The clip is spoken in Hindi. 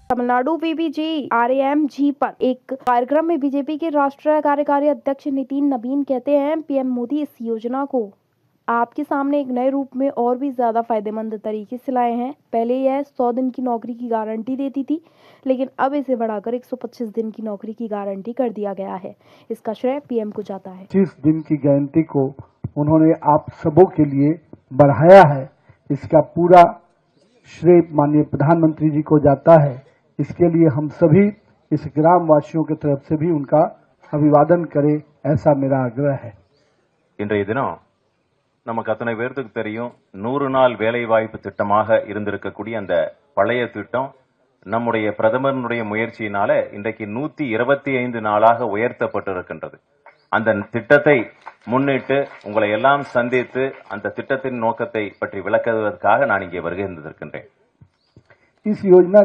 तमिलनाडु PBGRAMG पर एक कार्यक्रम में बीजेपी के राष्ट्रीय कार्यकारी अध्यक्ष नितिन नबीन कहते हैं, पीएम मोदी इस योजना को आपके सामने एक नए रूप में और भी ज्यादा फायदेमंद तरीके से लाए हैं। पहले यह 100 दिन की नौकरी की गारंटी देती थी, लेकिन अब इसे बढ़ाकर 125 दिन की नौकरी की गारंटी कर दिया गया है। इसका श्रेय पीएम को जाता है। 25 दिन की गारंटी को उन्होंने आप सबों के लिए बढ़ाया है, इसका पूरा श्रेय माननीय प्रधानमंत्री जी को जाता है। इसके लिए हम सभी इस ग्राम वासियों की तरफ से भी उनका अभिवादन करें, ऐसा मेरा आग्रह है। இன்றைய தினம் நமக்கு அத்தனை பேருக்கு தெரியும், 100 நாள் வேலை வாய்ப்பு திட்டமாக இருந்திருக்கக்கூடிய அந்த பழைய திட்டம் நம்முடைய பிரதமருடைய முயற்சியினால இன்றைக்கு 125 நாளாக உயர்த்தப்பட்டிருக்கின்றது. அந்த திட்டத்தை முன்னிட்டு உங்களை எல்லாம் சந்தித்து அந்த திட்டத்தின் நோக்கத்தை பற்றி விளக்குவதற்காக நான் இங்கே வருகை தந்திருக்கின்றேன். इस योजना